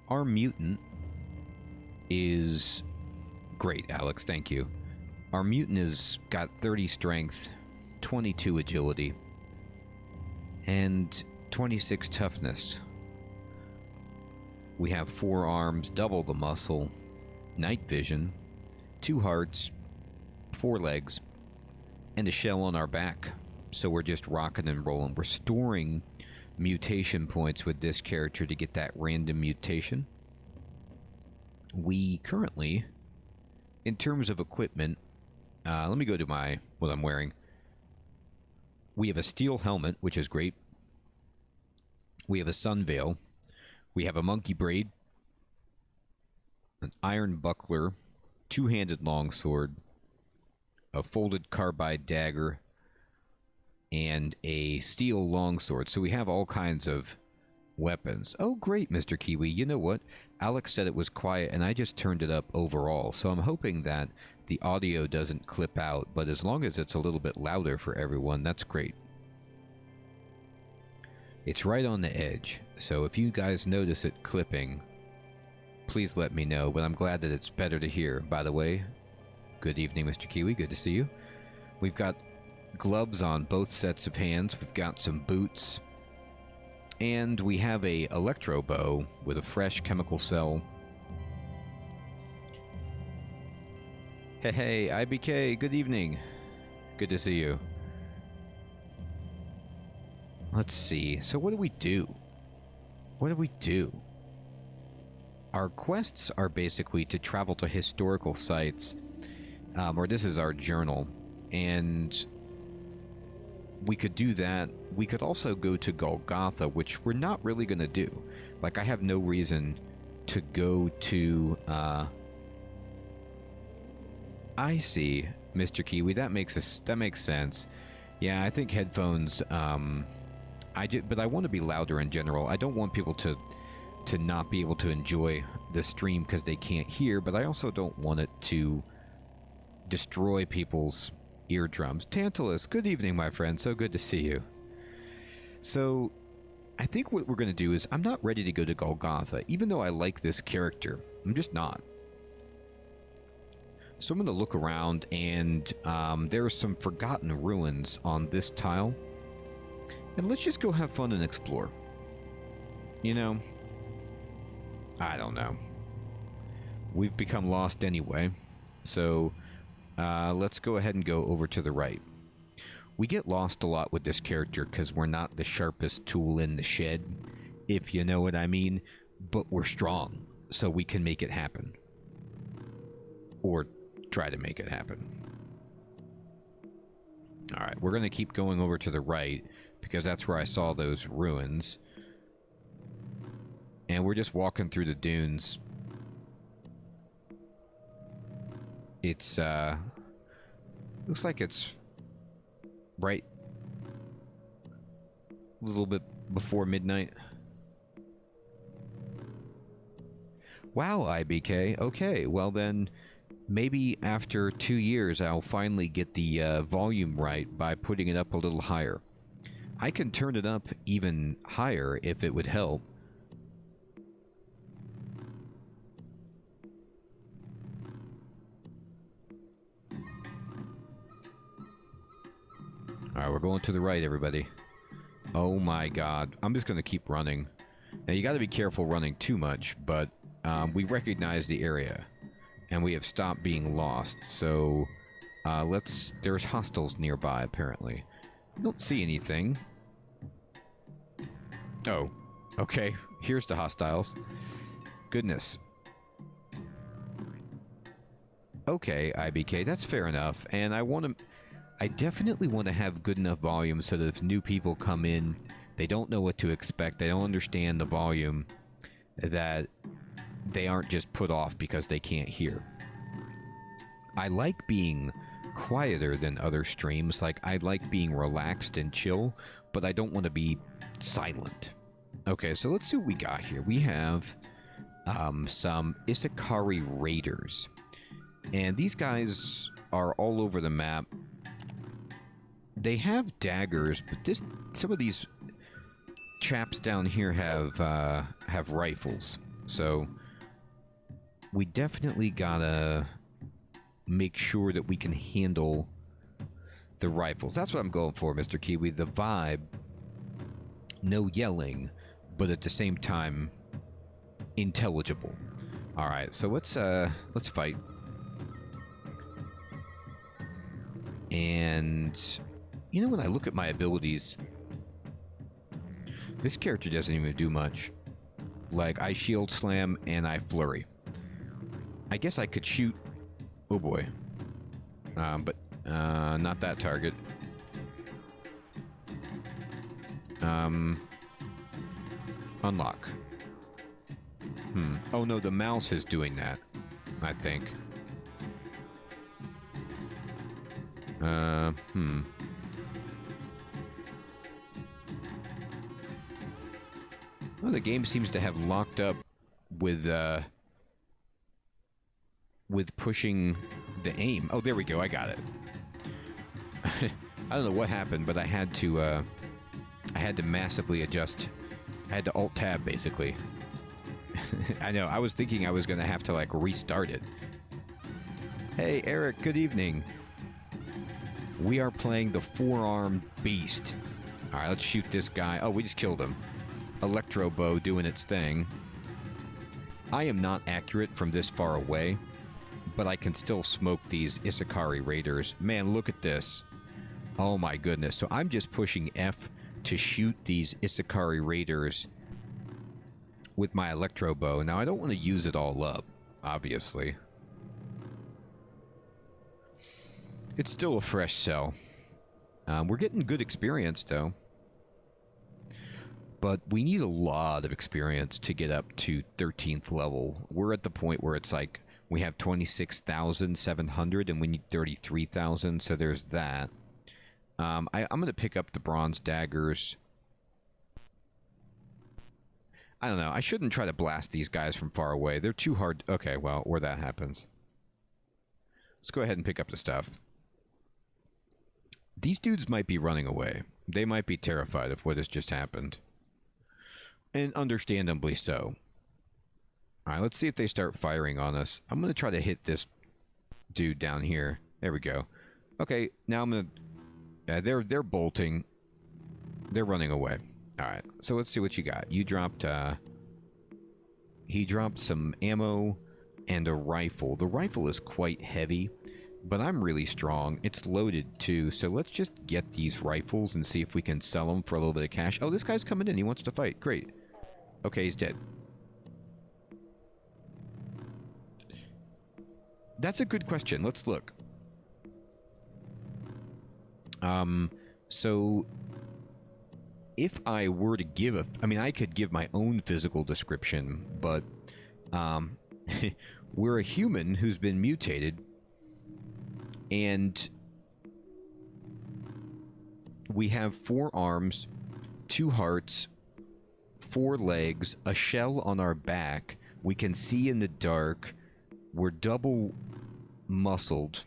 our mutant is great, Alex. Thank you. Our mutant has got 30 strength, 22 agility, and 26 toughness. We have 4 arms, double the muscle, night vision, 2 hearts, 4 legs, and a shell on our back. So we're just rocking and rolling. We're storing mutation points with this character to get that random mutation. We currently, in terms of equipment, let me go to what I'm wearing. We have a steel helmet, which is great. We have a sun veil. We have a monkey braid, an iron buckler, 2-handed longsword, a folded carbide dagger, and a steel longsword. So we have all kinds of weapons. Oh, great, Mr. Kiwi. You know what? Alex said it was quiet, and I just turned it up overall. So I'm hoping that the audio doesn't clip out, but as long as it's a little bit louder for everyone, that's great. It's right on the edge, so if you guys notice it clipping, please let me know, but I'm glad that it's better to hear. By the way, good evening, Mr. Kiwi. Good to see you. We've got gloves on both sets of hands. We've got some boots. And we have a electro bow with a fresh chemical cell. Hey, IBK, good evening. Good to see you. Let's see. So what do we do? What do we do? Our quests are basically to travel to historical sites, or this is our journal, and we could do that. We could also go to Golgotha, which we're not really going to do. Like, I have no reason to go to, I see, Mr. Kiwi. That makes sense. Yeah, I think headphones, but I want to be louder in general. I don't want people to not be able to enjoy the stream because they can't hear, but I also don't want it to destroy people's eardrums. Tantalus, good evening, my friend. So good to see you. So, I think what we're going to do is, I'm not ready to go to Golgotha, even though I like this character. I'm just not. So I'm going to look around, and there are some forgotten ruins on this tile. And let's just go have fun and explore. You know, I don't know. We've become lost anyway. So, let's go ahead and go over to the right. We get lost a lot with this character because we're not the sharpest tool in the shed, if you know what I mean. But we're strong, so we can make it happen. Or try to make it happen. Alright, we're going to keep going over to the right, because that's where I saw those ruins. And we're just walking through the dunes. It's, looks like it's right a little bit before midnight. Wow, IBK. Okay, well then, maybe after 2 years I'll finally get the volume right by putting it up a little higher. I can turn it up even higher if it would help. Alright, we're going to the right, everybody. Oh my god. I'm just going to keep running. Now, you got to be careful running too much, but we recognize the area. And we have stopped being lost, so there's hostiles nearby, apparently. I don't see anything. Oh, okay. Here's the hostiles. Goodness. Okay, IBK, that's fair enough. And I definitely want to have good enough volume so that if new people come in, they don't know what to expect, they don't understand the volume, that they aren't just put off because they can't hear. I like being quieter than other streams. Like, I like being relaxed and chill, but I don't want to be silent. Okay, so let's see what we got here. We have some Isakari Raiders. And these guys are all over the map. They have daggers, but some of these chaps down here have rifles. So we definitely gotta make sure that we can handle the rifles. That's what I'm going for, Mr. Kiwi. The vibe, no yelling, but at the same time, intelligible. All right, so let's fight. And you know, when I look at my abilities, this character doesn't even do much. Like, I shield slam and I flurry. I guess I could shoot. Oh boy. But not that target. Unlock. Oh no, the mouse is doing that, I think. Well, the game seems to have locked up with pushing the aim. Oh, there we go. I got it. I don't know what happened, but I had to massively adjust. I had to Alt-Tab, basically. I know. I was thinking I was going to have to, like, restart it. Hey, Eric. Good evening. We are playing the Four-Armed Beast. All right, let's shoot this guy. Oh, we just killed him. Electro bow doing its thing. I am not accurate from this far away, but I can still smoke these Isakari raiders. Man, look at this. Oh my goodness. So I'm just pushing F to shoot these Isakari raiders with my electro bow. Now, I don't want to use it all up, obviously. It's still a fresh cell. We're getting good experience, though. But we need a lot of experience to get up to 13th level. We're at the point where it's like we have 26,700 and we need 33,000, so there's that. I'm going to pick up the bronze daggers. I don't know. I shouldn't try to blast these guys from far away. They're too hard. Okay, well, where that happens. Let's go ahead and pick up the stuff. These dudes might be running away. They might be terrified of what has just happened. And understandably so. Alright, let's see if they start firing on us. I'm going to try to hit this dude down here. There we go. Okay, now I'm going to... they're bolting. They're running away. Alright, so let's see what you got. You dropped... he dropped some ammo and a rifle. The rifle is quite heavy, but I'm really strong. It's loaded too, so let's just get these rifles and see if we can sell them for a little bit of cash. Oh, this guy's coming in. He wants to fight. Great. Okay, he's dead. That's a good question. Let's look. So if I were to give a... I mean, I could give my own physical description, but we're a human who's been mutated, and we have 4 arms, 2 hearts, 4 legs, a shell on our back. We can see in the dark. We're double muscled.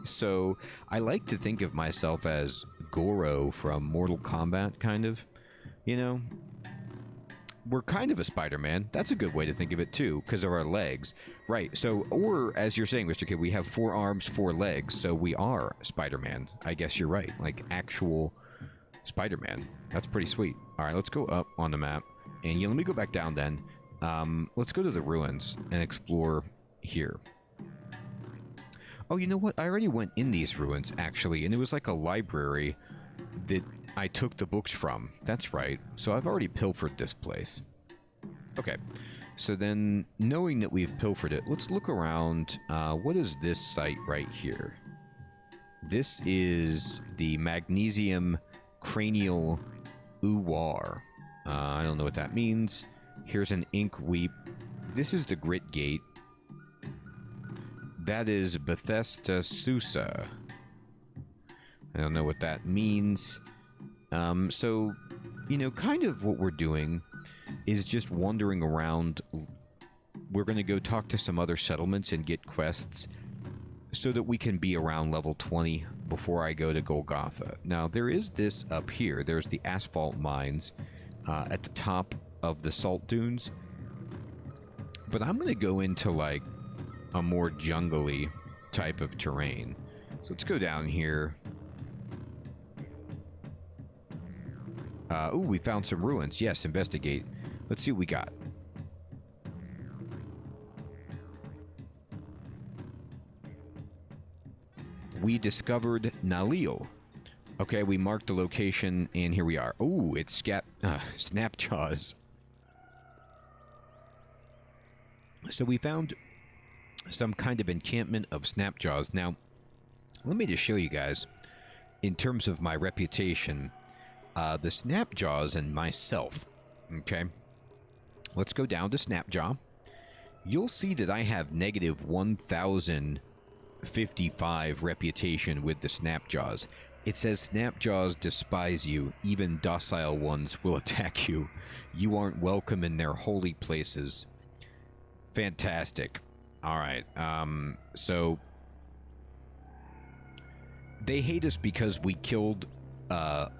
So I like to think of myself as Goro from Mortal Kombat, kind of. You know? We're kind of a Spider-Man. That's a good way to think of it, too, because of our legs. Right, so, or, as you're saying, Mr. Kid, we have 4 arms, 4 legs, so we are Spider-Man. I guess you're right. Like, actual Spider-Man. That's pretty sweet. Alright, let's go up on the map. And yeah, let me go back down, then. Let's go to the ruins and explore here. Oh, you know what? I already went in these ruins, actually, and it was like a library that I took the books from. That's right. So I've already pilfered this place. Okay. So then, knowing that we've pilfered it, let's look around. What is this site right here? This is the Magnesium Cranial Uwar. I don't know what that means. Here's an ink weep. This is the Grit Gate. That is Bethesda Susa. I don't know what that means. So, you know, kind of what we're doing is just wandering around. We're going to go talk to some other settlements and get quests so that we can be around level 20 before I go to Golgotha. Now, there is this up here. There's the asphalt mines at the top of the salt dunes. But I'm going to go into, like, a more jungly type of terrain. So let's go down here. Ooh, we found some ruins. Yes, investigate. Let's see what we got. We discovered Nalil. Okay, we marked the location, and here we are. Ooh, it's Snapjaws. So we found some kind of encampment of Snapjaws. Now, let me just show you guys, in terms of my reputation, the Snapjaws and myself, okay? Let's go down to Snapjaw. You'll see that I have negative 1,055 reputation with the Snapjaws. It says Snapjaws despise you. Even docile ones will attack you. You aren't welcome in their holy places. Fantastic. All right. So they hate us because we killed a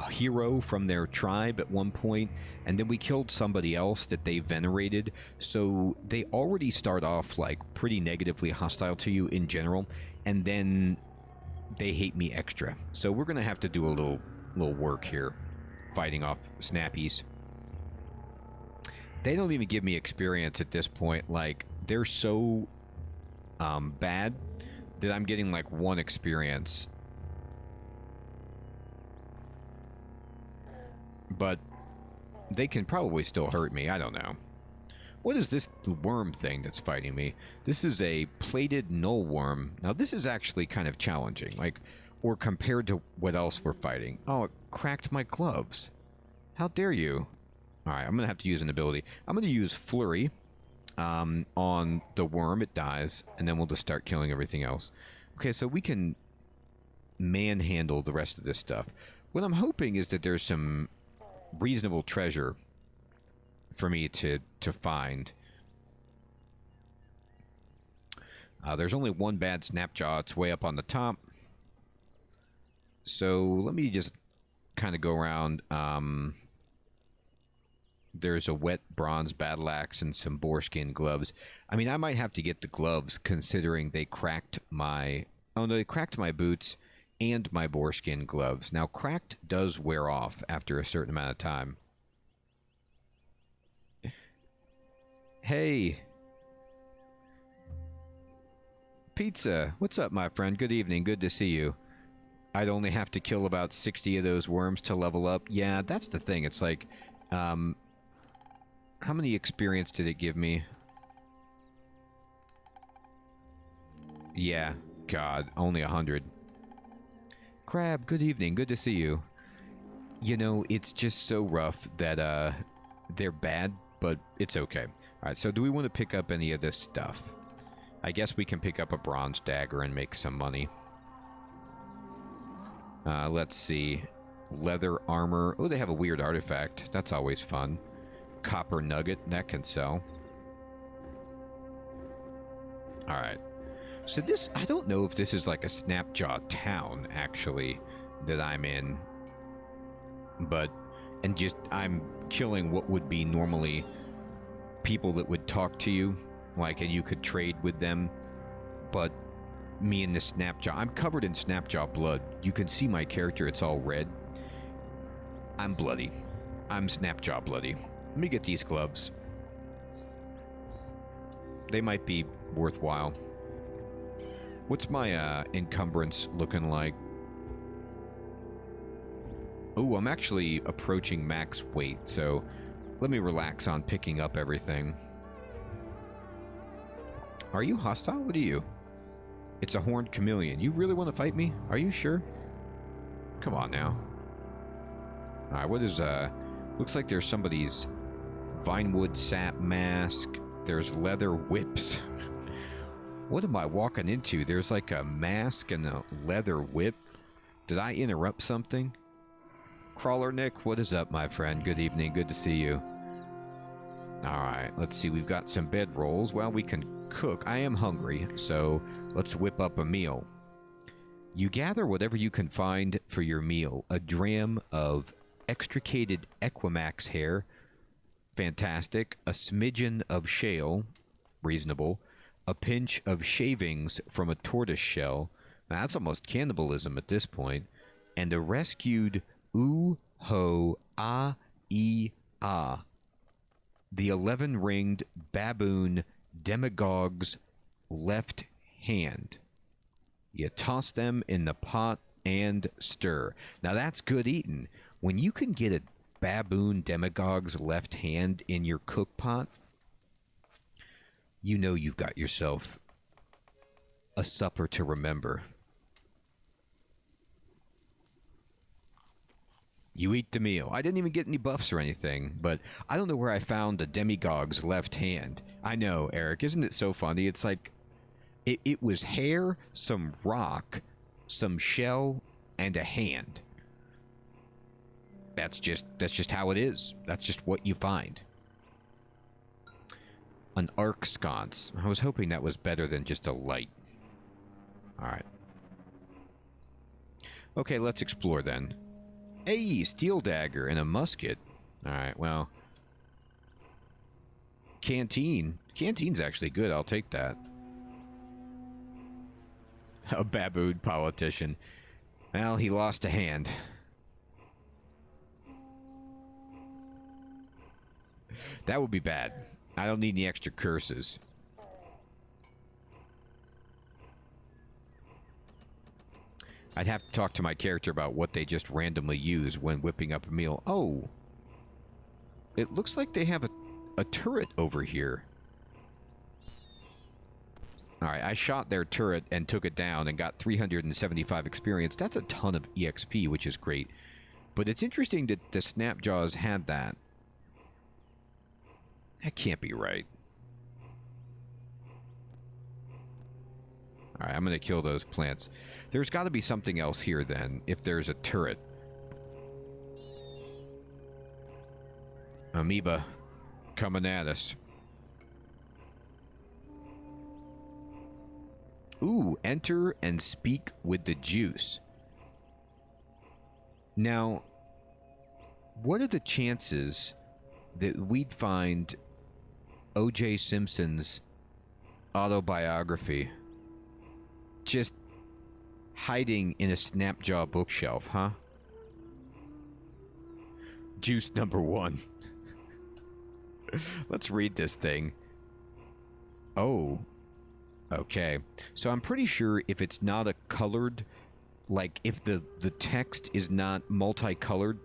hero from their tribe at one point, and then we killed somebody else that they venerated. So they already start off like pretty negatively hostile to you in general, and then they hate me extra. So we're gonna have to do a little work here, fighting off snappies. They don't even give me experience at this point. Like, they're so bad that I'm getting like 1 experience. But they can probably still hurt me. I don't know. What is this worm thing that's fighting me? This is a plated null worm. Now, this is actually kind of challenging. Like, or compared to what else we're fighting. Oh, it cracked my gloves. How dare you? Alright, I'm going to have to use an ability. I'm going to use Flurry on the worm. It dies. And then we'll just start killing everything else. Okay, so we can manhandle the rest of this stuff. What I'm hoping is that there's some reasonable treasure for me to find. There's only one bad Snapjaw. It's way up on the top. So let me just kind of go around. There's a wet bronze battle axe and some boarskin gloves. I mean, I might have to get the gloves considering they cracked my... Oh, no, they cracked my boots and my boarskin gloves. Now, cracked does wear off after a certain amount of time. Hey. Pizza. What's up, my friend? Good evening. Good to see you. I'd only have to kill about 60 of those worms to level up. Yeah, that's the thing. It's like, how many experience did it give me? Yeah, God, only 100. Crab, good evening. Good to see you. You know, it's just so rough that they're bad, but it's okay. Alright, so do we want to pick up any of this stuff? I guess we can pick up a bronze dagger and make some money. Let's see. Leather armor. Oh, they have a weird artifact. That's always fun. Copper nugget. That can sell. Alright. So this, I don't know if this is like a Snapjaw town, actually, that I'm in. But, and just, I'm killing what would be normally people that would talk to you, like, and you could trade with them. But me and the Snapjaw, I'm covered in Snapjaw blood. You can see my character, it's all red. I'm bloody. I'm Snapjaw bloody. Let me get these gloves. They might be worthwhile. What's my encumbrance looking like? Oh, I'm actually approaching max weight, so let me relax on picking up everything. Are you hostile? What are you? It's a horned chameleon. You really want to fight me? Are you sure? Come on now. Alright, what is, looks like there's somebody's Vinewood sap mask. There's leather whips. What am I walking into? There's like a mask and a leather whip. Did I interrupt something? Crawler Nick, what is up, my friend? Good evening. Good to see you. Alright, let's see. We've got some bedrolls. Well, we can cook. I am hungry, so let's whip up a meal. You gather whatever you can find for your meal. A dram of extricated equimax hair, fantastic. A smidgen of shale, reasonable. A pinch of shavings from a tortoise shell. Now, that's almost cannibalism at this point. And a rescued Ooh-ho-ah-ee-ah. The 11-ringed baboon demagogue's left hand. You toss them in the pot and stir. Now that's good eating. When you can get a baboon demagogue's left hand in your cook pot, you know you've got yourself a supper to remember. You eat the meal. I didn't even get any buffs or anything, but I don't know where I found the demagogue's left hand. I know, Eric. Isn't it so funny? It's like, it was hair, some rock, some shell, and a hand. That's just how it is. That's just what you find. An arc sconce. I was hoping that was better than just a light. Alright. Okay, let's explore then. Hey, steel dagger and a musket. Alright, well. Canteen. Canteen's actually good. I'll take that. A baboon politician. Well, he lost a hand. That would be bad. I don't need any extra curses. I'd have to talk to my character about what they just randomly use when whipping up a meal. Oh. It looks like they have a turret over here. Alright, I shot their turret and took it down and got 375 experience. That's a ton of EXP, which is great. But it's interesting that the Snapjaws had that. That can't be right. Alright, I'm going to kill those plants. There's got to be something else here, then, if there's a turret. Amoeba coming at us. Ooh, enter and speak with the juice. Now, what are the chances that we'd find O.J. Simpson's autobiography just hiding in a Snapjaw bookshelf, huh? Juice number 1. Let's read this thing. Oh. Okay. So I'm pretty sure if it's not a colored, like if the text is not multicolored,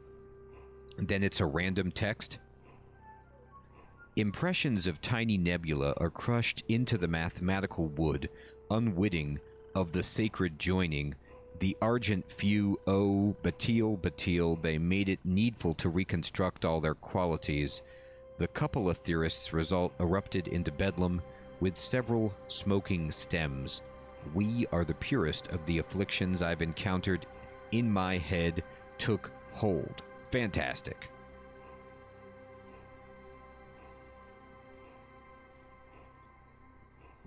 then it's a random text. Impressions of tiny nebula are crushed into the mathematical wood, unwitting of the sacred joining. The argent few, oh, Batil, they made it needful to reconstruct all their qualities. The couple of theorists erupted into bedlam with several smoking stems. We are the purest of the afflictions I've encountered in my head took hold. Fantastic.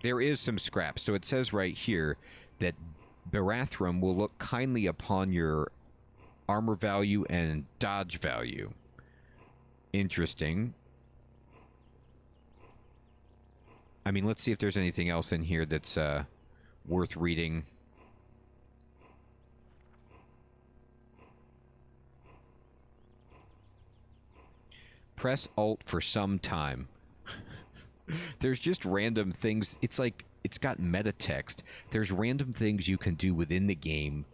There is some scrap. So it says right here that Barathrum will look kindly upon your armor value and dodge value. Interesting. I mean, let's see if there's anything else in here that's worth reading. Press Alt for some time. There's just random things. It's like, it's got meta text. There's random things you can do within the game.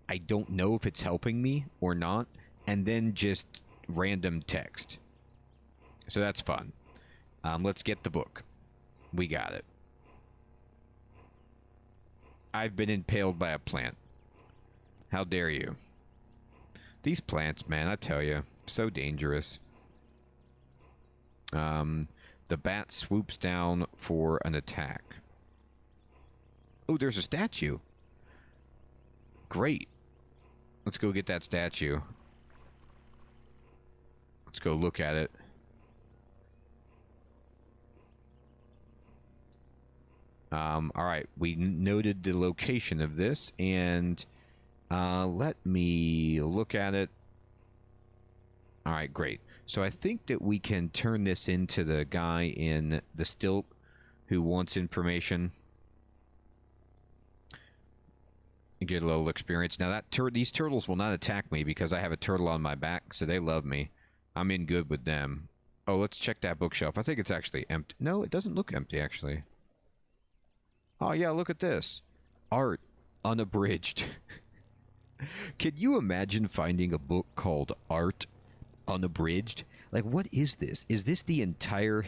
I don't know if it's helping me or not. And then just random text. So that's fun. Let's get the book. We got it. I've been impaled by a plant. How dare you? These plants, man, I tell you, so dangerous. The bat swoops down for an attack. Oh, there's a statue. Great. Let's go get that statue. Let's go look at it. Alright, we noted the location of this, and let me look at it. Alright, great. So I think that we can turn this into the guy in the stilt who wants information. And get a little experience. Now, these turtles will not attack me because I have a turtle on my back, so they love me. I'm in good with them. Oh, let's check that bookshelf. I think it's actually empty. No, it doesn't look empty, actually. Oh, yeah, look at this. Art, unabridged. Can you imagine finding a book called Art, Unabridged? Like, what is this? Is this the entire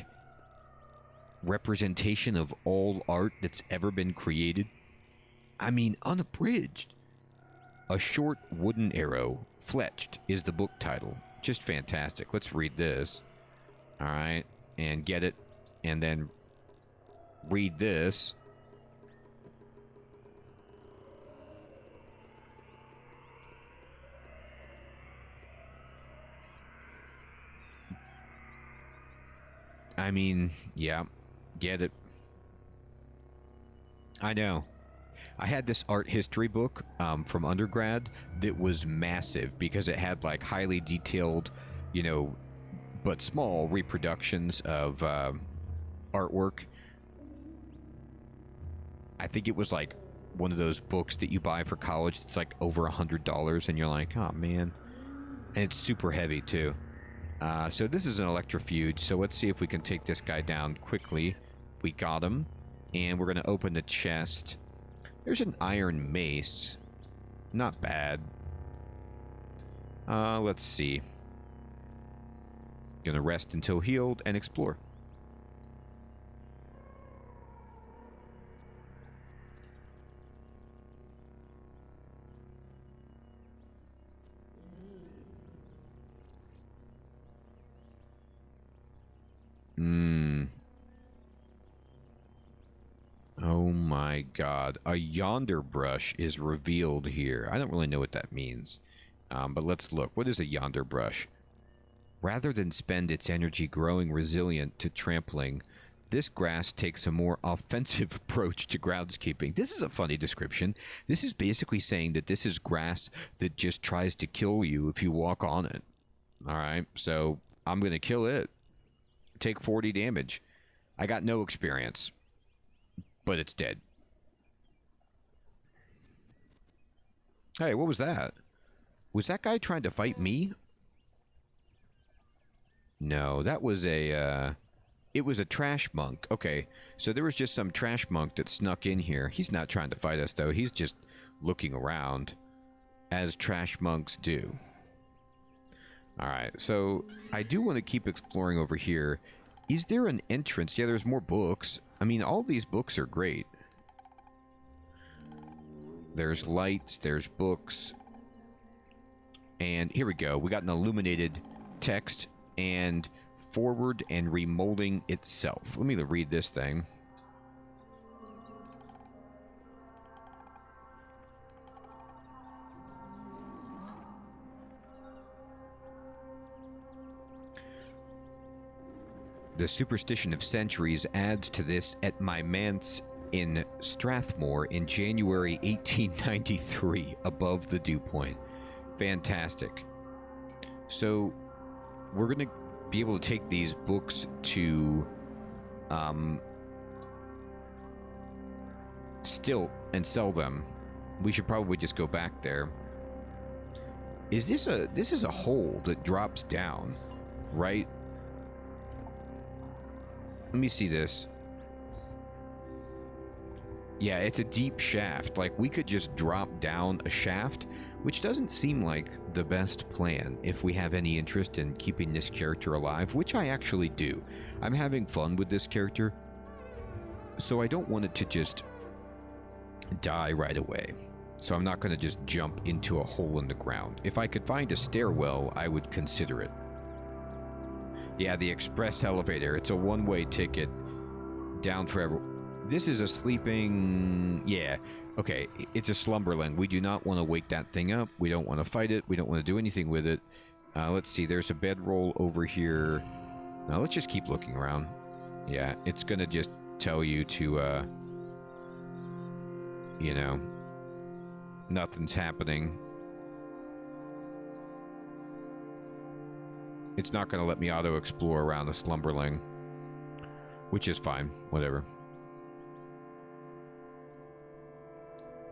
representation of all art that's ever been created? I mean, unabridged. A Short Wooden Arrow, Fletched is the book title. Just fantastic. Let's read this. All right, and get it, and then read this. I mean, yeah, get it. I know. I had this art history book from undergrad that was massive because it had like highly detailed, you know, but small reproductions of artwork. I think it was like one of those books that you buy for college. It's like over $100, and you're like, oh man. And it's super heavy too. So this is an electrofuge, so let's see if we can take this guy down quickly. We got him, and we're going to open the chest. There's an iron mace. Not bad. Let's see. Gonna rest until healed and explore. Oh my god. A yonder brush is revealed here. I don't really know what that means. But let's look. What is a yonder brush? Rather than spend its energy growing resilient to trampling, this grass takes a more offensive approach to groundskeeping. This is a funny description. This is basically saying that this is grass that just tries to kill you if you walk on it. Alright, so I'm going to kill it. Take 40 damage. I got no experience. But it's dead. Hey, what was that? Was that guy trying to fight me? No, that was a, it was a trash monk. Okay, so there was just some trash monk that snuck in here. He's not trying to fight us, though. He's just looking around, as trash monks do. Alright, so I do want to keep exploring over here. Is there an entrance? Yeah, there's more books. I mean, all these books are great. There's lights, there's books. And here we go. We got an illuminated text and forward and remolding itself. Let me read this thing. The superstition of centuries adds to this at my manse in Strathmore in January 1893, above the dew point. Fantastic. So, we're going to be able to take these books to Stilt and sell them. We should probably just go back there. This is a hole that drops down, right? Let me see this. Yeah, it's a deep shaft. Like, we could just drop down a shaft, which doesn't seem like the best plan if we have any interest in keeping this character alive, which I actually do. I'm having fun with this character, so I don't want it to just die right away. So I'm not going to just jump into a hole in the ground. If I could find a stairwell, I would consider it. Yeah, the express elevator. It's a one-way ticket down forever. This is a sleeping... Yeah. Okay, it's a slumberling. We do not want to wake that thing up. We don't want to fight it. We don't want to do anything with it. Let's see. There's a bedroll over here. Now, let's just keep looking around. Yeah, it's going to just tell you to, you know, nothing's happening. It's not going to let me auto-explore around the Slumberling. Which is fine. Whatever.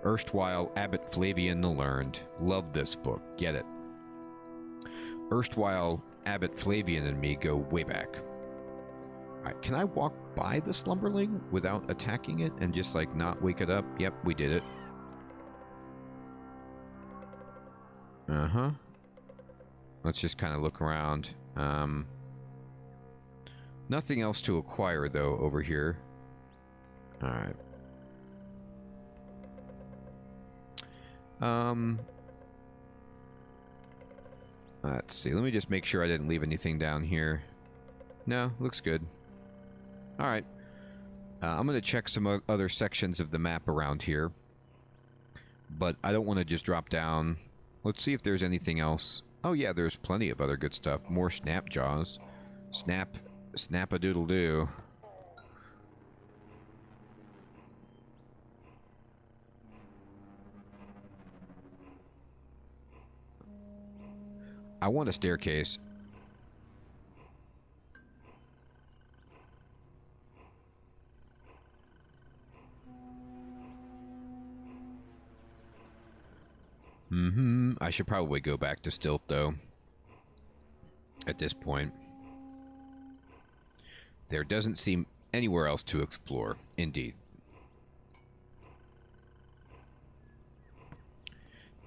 Erstwhile Abbot Flavian the Learned. Love this book. Get it. Erstwhile Abbot Flavian and me go way back. Alright, can I walk by the Slumberling without attacking it and just, like, not wake it up? Yep, we did it. Uh-huh. Let's just kind of look around. Nothing else to acquire, though, over here. Alright. Let's see. Let me just make sure I didn't leave anything down here. No, looks good. Alright. I'm going to check some other sections of the map around here. But I don't want to just drop down. Let's see if there's anything else. Oh yeah, there's plenty of other good stuff. More snap jaws. Snap-a-doodle-doo. I want a staircase. I should probably go back to Stilt, though. At this point. There doesn't seem anywhere else to explore. Indeed.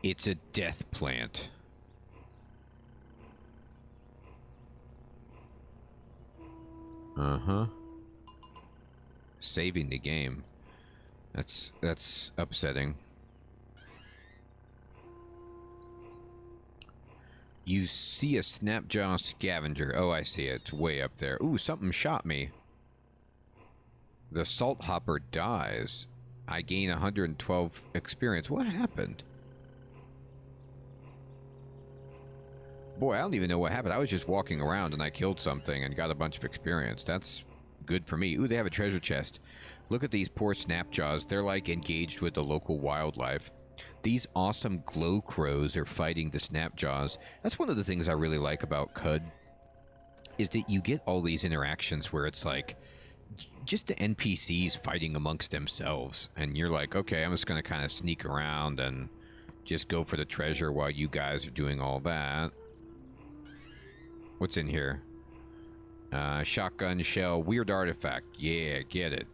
It's a death plant. Uh-huh. Saving the game. That's upsetting. You see a Snapjaw Scavenger. Oh, I see it. It's way up there. Ooh, something shot me. The Salt Hopper dies. I gain 112 experience. What happened? Boy, I don't even know what happened. I was just walking around and I killed something and got a bunch of experience. That's good for me. Ooh, they have a treasure chest. Look at these poor Snapjaws. They're like engaged with the local wildlife. These awesome glow crows are fighting the Snapjaws. That's one of the things I really like about Qud, is that you get all these interactions where it's like just the NPCs fighting amongst themselves, and you're like, okay, I'm just going to kind of sneak around and just go for the treasure while you guys are doing all that. What's in here? Shotgun shell, weird artifact. Yeah, get it.